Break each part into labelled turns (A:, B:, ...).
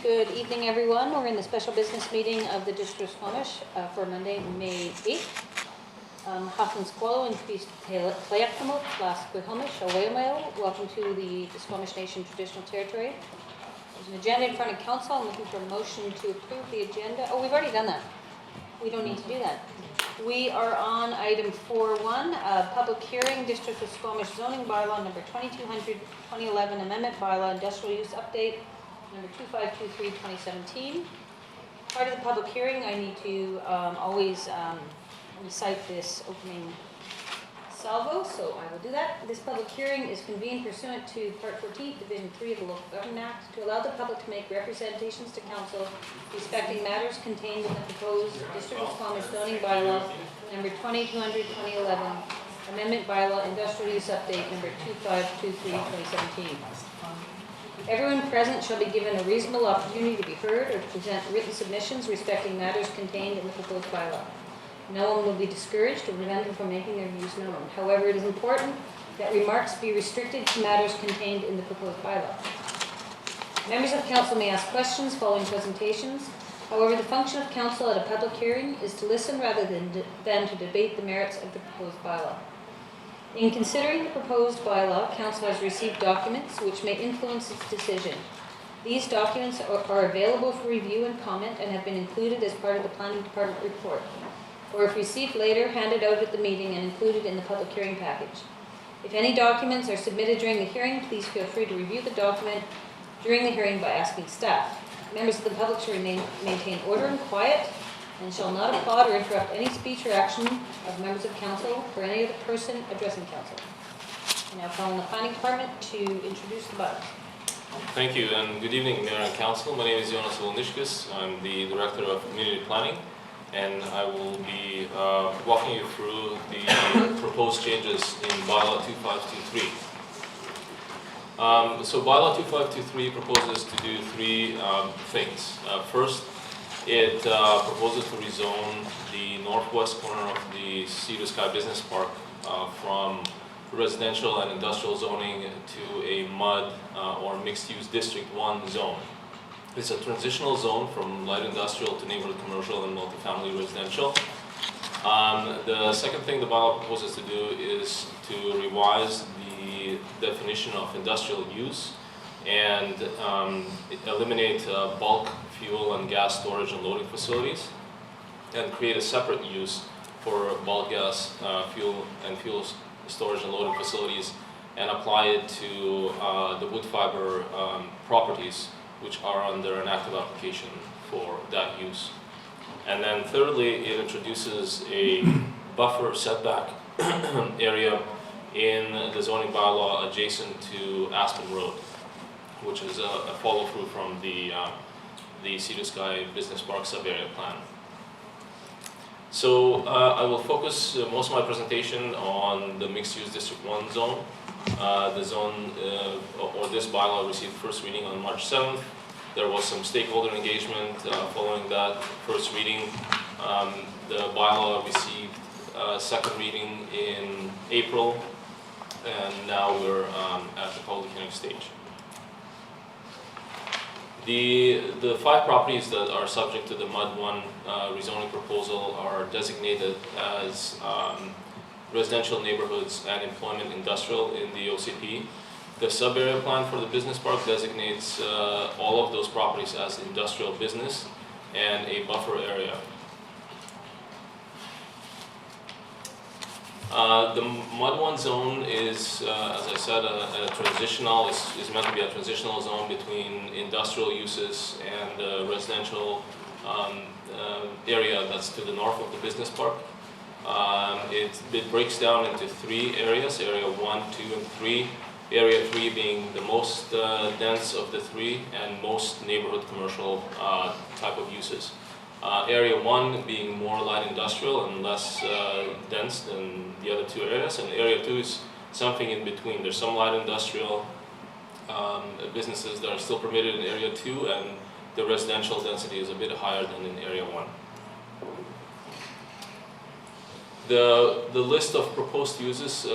A: Good evening, everyone. We're in the special business meeting of the District of Squamish for Monday, May 8th. Hafn Squalo and Christ Tlayakamo, Las Quilhomish, Awayamayo. Welcome to the Squamish Nation Traditional Territory. There's an agenda in front of council. I'm looking for a motion to approve the agenda. Oh, we've already done that. We don't need to do that. We are on item 4.1, public hearing, District of Squamish zoning bylaw number 2200-2011 amendment bylaw industrial use update number 2523-2017. Part of the public hearing, I need to always recite this opening salvo, so I will do that. This public hearing is convened pursuant to Part 14, Division 3 of the Local Government Act to allow the public to make representations to council respecting matters contained in the proposed District of Squamish zoning bylaw number 2200-2011 amendment bylaw industrial use update number 2523-2017. Everyone present shall be given a reasonable opportunity to be heard or to present written submissions respecting matters contained in the proposed bylaw. No one will be discouraged or prevented from making their views known. However, it is important that remarks be restricted to matters contained in the proposed bylaw. Members of council may ask questions following presentations. However, the function of council at a public hearing is to listen rather than to debate the merits of the proposed bylaw. In considering the proposed bylaw, council has received documents which may influence its decision. These documents are available for review and comment and have been included as part of the planning department report, or if received later, handed out at the meeting and included in the public hearing package. If any documents are submitted during the hearing, please feel free to review the document during the hearing by asking staff. Members of the public should maintain order and quiet and shall not applaud or interrupt any speech or action of members of council or any other person addressing council. I now call on the planning department to introduce the bylaw.
B: Thank you, and good evening, Mayor and Council. My name is Jonas Wolniškis. I'm the Director of Community Planning, and I will be walking you through the proposed changes in Bylaw 2523. So Bylaw 2523 proposes to do three things. First, it proposes to rezone the northwest corner of the Sea to Sky Business Park from residential and industrial zoning to a MUD or Mixed-Use District 1 zone. It's a transitional zone from light industrial to neighborhood commercial and multifamily residential. The second thing the bylaw proposes to do is to revise the definition of industrial use and eliminate bulk fuel and gas storage and loading facilities, and create a separate use for bulk gas, fuel storage and loading facilities, and apply it to the wood fiber properties which are under an active application for that use. And then thirdly, it introduces a buffer setback area in the zoning bylaw adjacent to Aspen Road, which is a follow-through from the Sea to Sky Business Park sub-area plan. So I will focus most of my presentation on the mixed-use District 1 zone. The zone, or this bylaw, received first reading on March 7th. There was some stakeholder engagement following that first reading. The bylaw received second reading in April, and now we're at the public hearing stage. The five properties that are subject to the MUD 1 rezoning proposal are designated as residential neighborhoods and employment industrial in the OCP. The sub-area plan for the business park designates all of those properties as industrial business and a buffer area. The MUD 1 zone is, as I said, a transitional, is meant to be a transitional zone between industrial uses and the residential area that's to the north of the business park. It breaks down into three areas, area 1, 2, and 3. Area 3 being the most dense of the three and most neighborhood commercial type of uses. Area 1 being more light industrial and less dense than the other two areas, and Area 2 is something in between. There's some light industrial businesses that are still permitted in Area 2, and the residential density is a bit higher than in Area 1. The list of proposed uses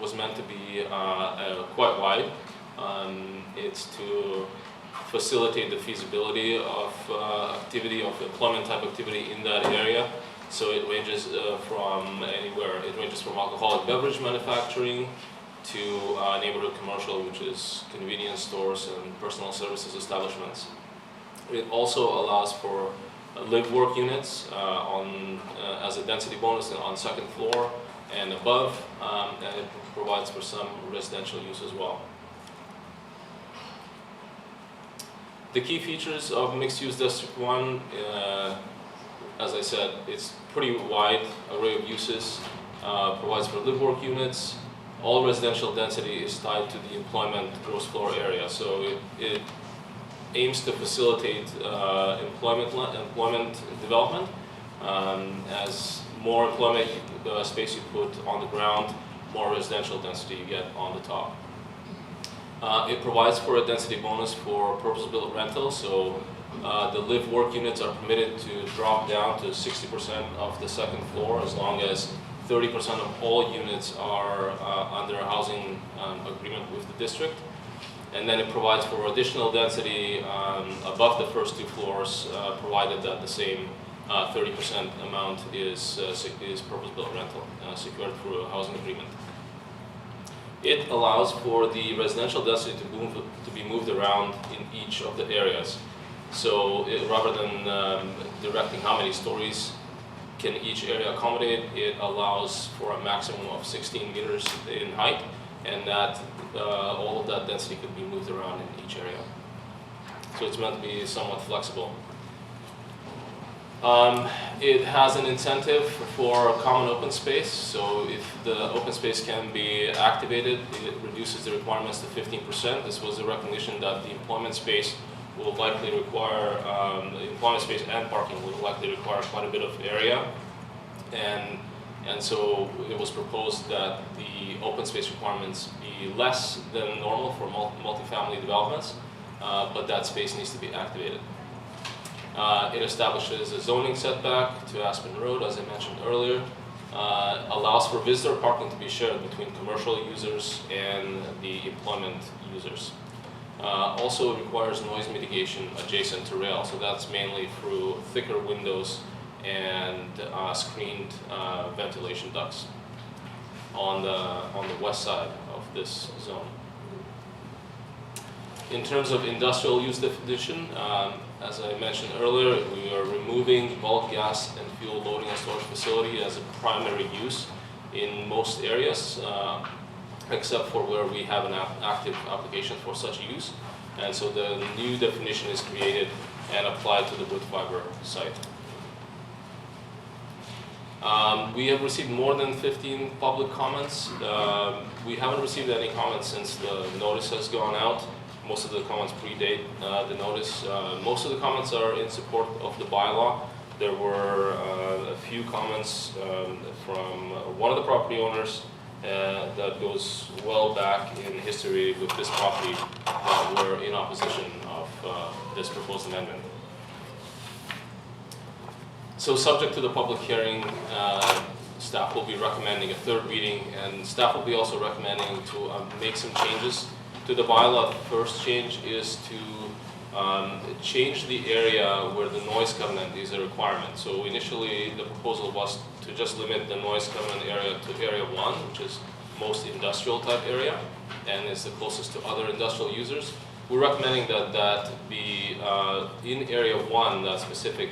B: was meant to be quite wide. It's to facilitate the feasibility of activity, of employment type activity in that area. So it ranges from anywhere, it ranges from alcoholic beverage manufacturing to neighborhood commercial, which is convenience stores and personal services establishments. It also allows for live-work units as a density bonus on second floor and above, and it provides for some residential use as well. The key features of mixed-use District 1, as I said, it's pretty wide array of uses, provides for live-work units. All residential density is tied to the employment gross floor area, so it aims to facilitate employment development. As more employment space you put on the ground, more residential density you get on the top. It provides for a density bonus for purpose-built rental, so the live-work units are permitted to drop down to 60% of the second floor as long as 30% of all units are under a housing agreement with the district. And then it provides for additional density above the first 2 floors, provided that the same 30% amount is purpose-built rental, secured through a housing agreement. It allows for the residential density to be moved around in each of the areas. So rather than directing how many stories can each area accommodate, it allows for a maximum of 16 meters in height, and that all of that density could be moved around in each area. So it's meant to be somewhat flexible. It has an incentive for common open space, so if the open space can be activated, it reduces the requirements to 15%. This was a recognition that the employment space will likely require, employment space and parking will likely require quite a bit of area, and so it was proposed that the open space requirements be less than normal for multifamily developments, but that space needs to be activated. It establishes a zoning setback to Aspen Road, as I mentioned earlier, allows for visitor parking to be shared between commercial users and the employment users. Also requires noise mitigation adjacent to rail, so that's mainly through thicker windows and screened ventilation ducts on the west side of this zone. In terms of industrial use definition, as I mentioned earlier, we are removing bulk gas and fuel loading and storage facility as a primary use in most areas, except for where we have an active application for such use. And so the new definition is created and applied to the wood fiber site. We have received more than 15 public comments. We haven't received any comments since the notice has gone out. Most of the comments predate the notice. Most of the comments are in support of the bylaw. There were a few comments from one of the property owners that goes well back in history with this property that were in opposition of this proposed amendment. So subject to the public hearing, staff will be recommending a third reading, and staff will be also recommending to make some changes to the bylaw. The first change is to change the area where the noise covenant is a requirement. So initially the proposal was to just limit the noise covenant area to area 1, which is most industrial type area and is the closest to other industrial users. We're recommending that that be in area 1, that specific,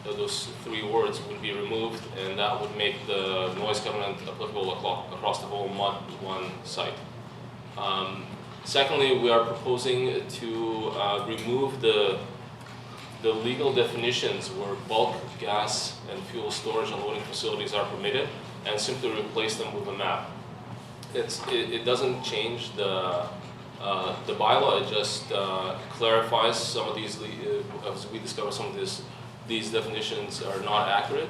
B: those 3 words would be removed, and that would make the noise covenant applicable across the whole Mod 1 site. Secondly, we are proposing to remove the legal definitions where bulk gas and fuel storage and loading facilities are permitted, and simply replace them with a map. It doesn't change the bylaw, it just clarifies some of these, as we discover some of these definitions are not accurate,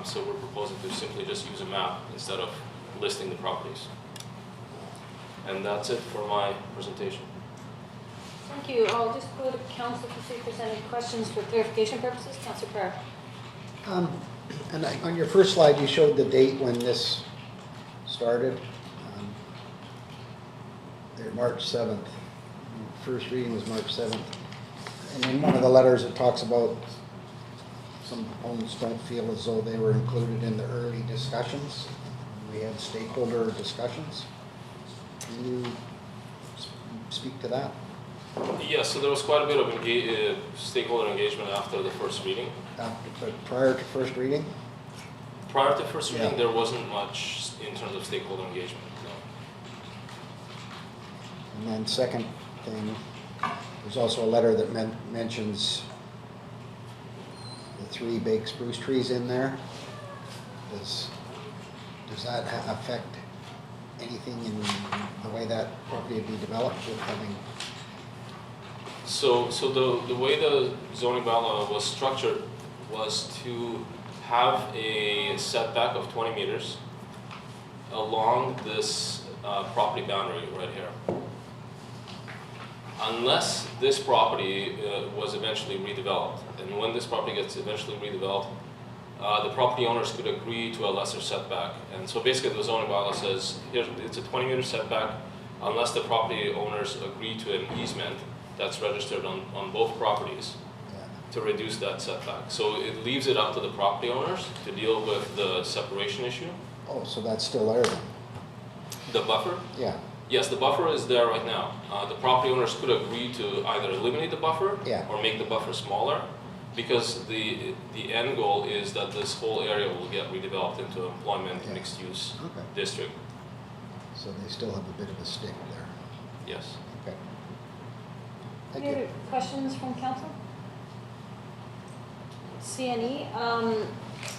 B: so we're proposing to simply just use a map instead of listing the properties. And that's it for my presentation.
A: Thank you. I'll just go to council to see if there's any questions for clarification purposes. Councilor Carr.
C: And on your first slide, you showed the date when this started. There, March 7th. First reading was March 7th. And in one of the letters, it talks about some homes don't feel as though they were included in the early discussions. We had stakeholder discussions. Can you speak to that?
B: Yeah, so there was quite a bit of stakeholder engagement after the first reading.
C: But prior to first reading?
B: Prior to first reading,
C: Yeah.
B: there wasn't much in terms of stakeholder engagement, no.
C: And then second thing, there's also a letter that mentions the 3 big spruce trees in there. Does that affect anything in the way that property would be developed with having?
B: So the way the zoning bylaw was structured was to have a setback of 20 meters along this property boundary right here. Unless this property was eventually redeveloped, and when this property gets eventually redeveloped, the property owners could agree to a lesser setback. And so basically the zoning bylaw says, here, it's a 20-meter setback unless the property owners agree to an easement that's registered on both properties to reduce that setback. So it leaves it up to the property owners to deal with the separation issue.
C: Oh, so that's still there then?
B: The buffer?
C: Yeah,
B: Yes, the buffer is there right now. The property owners could agree to either eliminate the buffer
C: Yeah.
B: or make the buffer smaller, because the end goal is that this whole area will get redeveloped into employment
C: Yeah.
B: mixed-use
C: Okay.
B: district.
C: so they still have a bit of a stick there.
B: Yes.
C: Okay. Thank
A: Any
C: you.
A: other questions from council? CNE,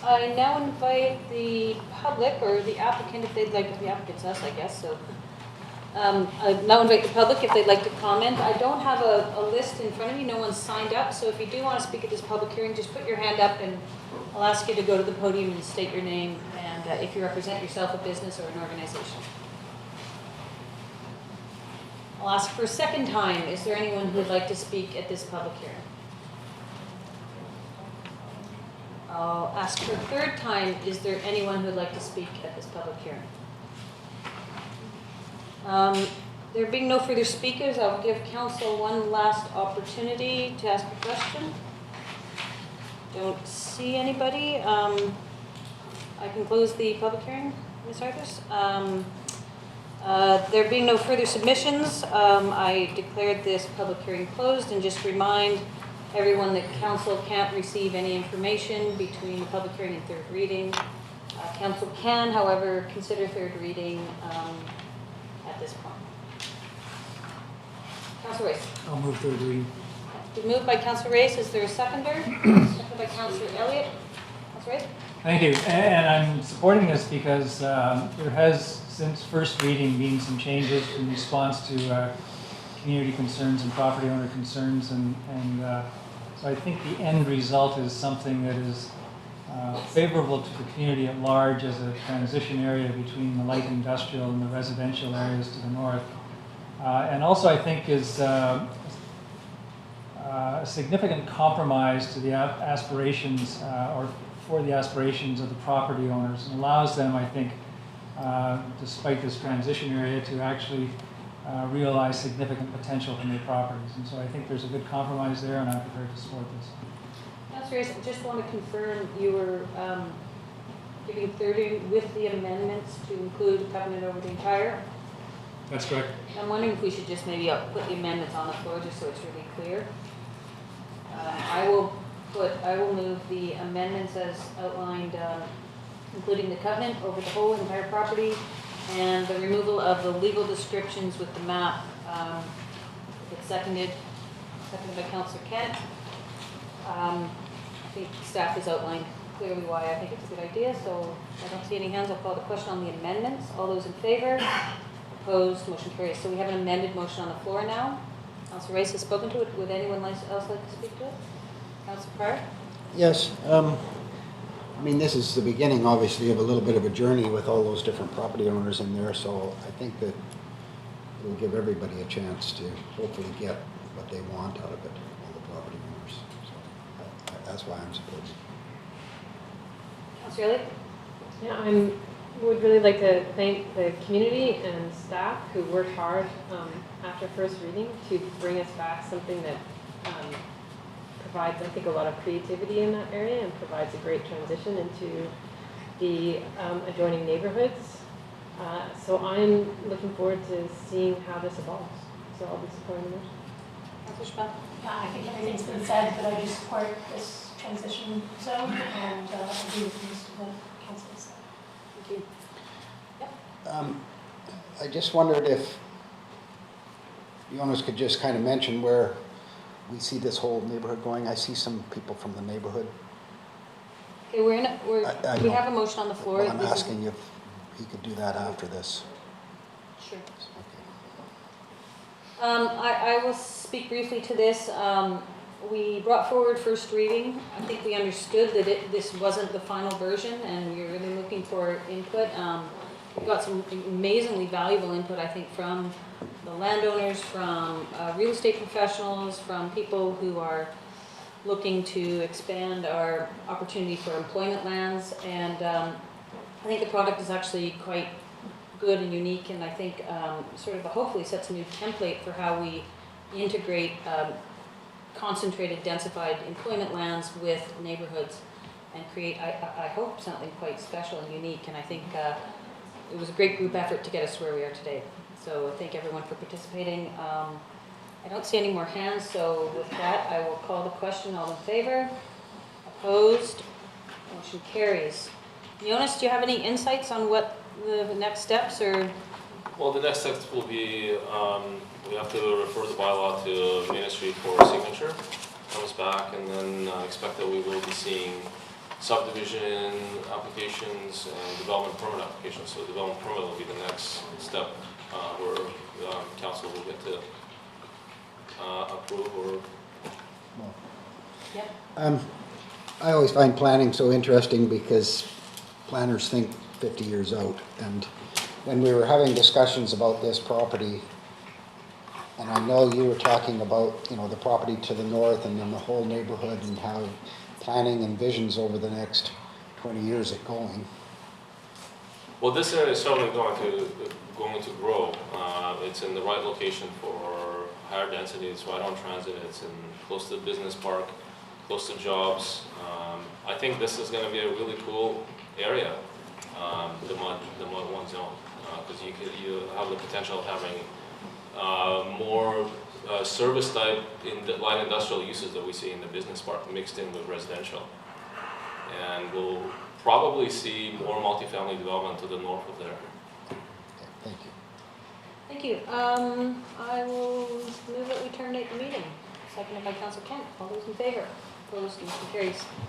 A: I now invite the public or the applicant, if they'd like, the applicant's us, I guess, so. I now invite the public if they'd like to comment. I don't have a list in front of me, no one's signed up, so if you do want to speak at this public hearing, just put your hand up and I'll ask you to go to the podium and state your name and if you represent yourself, a business or an organization. I'll ask for a second time, is there anyone who would like to speak at this public hearing? I'll ask for a third time, is there anyone who would like to speak at this public hearing? There being no further speakers, I'll give council one last opportunity to ask a question. Don't see anybody. I can close the public hearing, Ms. Arthurs. There being no further submissions, I declared this public hearing closed and just remind everyone that council can't receive any information between the public hearing and third reading. Council can, however, consider third reading at this point. Councilor Race.
D: I'll move third reading.
A: Been moved by Councilor Race. Is there a seconder? Seconded by Councilor Elliott. Councilor Race.
D: Thank you, and I'm supporting this because there has, since first reading, been some changes in response to community concerns and property owner concerns, and so I think the end result is something that is favorable to the community at large as a transition area between the light industrial and the residential areas to the north. And also I think is a significant compromise to the aspirations or for the aspirations of the property owners, and allows them, I think, despite this transition area, to actually realize significant potential from their properties. And so I think there's a good compromise there, and I'm prepared to support this.
A: Councilor Race, I just want to confirm you were giving third reading with the amendments to include the covenant over the entire.
D: That's correct.
A: I'm wondering if we should just maybe put the amendments on the floor just so it's really clear. I will move the amendments as outlined, including the covenant over the whole entire property and the removal of the legal descriptions with the map. It's seconded by Councilor Kent. I think staff has outlined clearly why I think it's a good idea, so I don't see any hands. I'll call the question on the amendments. All those in favor? Opposed? Motion carries. So we have an amended motion on the floor now. Councilor Race has spoken to it. Would anyone else like to speak to it? Councilor Pryor?
C: Yes, I mean, this is the beginning, obviously, of a little bit of a journey with all those different property owners in there, so I think that it'll give everybody a chance to hopefully get what they want out of it, all the property owners. So that's why I'm supporting.
A: Councilor Elliott?
E: Yeah, I would really like to thank the community and staff who worked hard after first reading to bring us back something that provides, I think, a lot of creativity in that area and provides a great transition into the adjoining neighborhoods. So I'm looking forward to seeing how this evolves. So I'll be supporting the motion.
A: Councillor Schwab?
F: Yeah, I think everything's been said, but I do support this transition zone and agree with most of the council's.
A: Thank you.
C: I just wondered if the owners could just kind of mention where we see this whole neighborhood going. I see some people from the neighborhood.
A: Okay, we
C: I
A: have
C: know.
A: a motion on the floor.
C: Well, I'm
A: This is-
C: asking if he could do that after this.
A: Sure.
C: Okay.
A: I will speak briefly to this. We brought forward first reading. I think we understood that this wasn't the final version and we were really looking for input. We got some amazingly valuable input, I think, from the landowners, from real estate professionals, from people who are looking to expand our opportunity for employment lands. And I think the product is actually quite good and unique, and I think sort of hopefully sets a new template for how we integrate concentrated, densified employment lands with neighborhoods and create, I hope, something quite special and unique. And I think it was a great group effort to get us where we are today. So thank everyone for participating. I don't see any more hands, so with that, I will call the question. All in favor? Opposed? Motion carries. Jonas, do you have any insights on what the next steps or?
B: Well, the next steps will be, we have to refer the bylaw to ministry for signature, comes back, and then expect that we will be seeing subdivision applications and development permit applications. So development permit will be the next step where council will get to approve or.
C: Well,
A: Yep.
C: I always find planning so interesting because planners think 50 years out. And when we were having discussions about this property, and I know you were talking about, the property to the north and then the whole neighborhood and how planning envisions over the next 20 years it going.
B: Well, this area is certainly going to grow. It's in the right location for higher density. It's right on transit. It's close to the business park, close to jobs. I think this is going to be a really cool area, the Mod 1 zone, because you have the potential of having more service type in the light industrial uses that we see in the business park mixed in with residential. And we'll probably see more multifamily development to the north of there.
C: Okay, thank you.
A: Thank you. I will move that we terminate the meeting. Seconded by Council Kent. All those in favor? Opposed? Motion carries.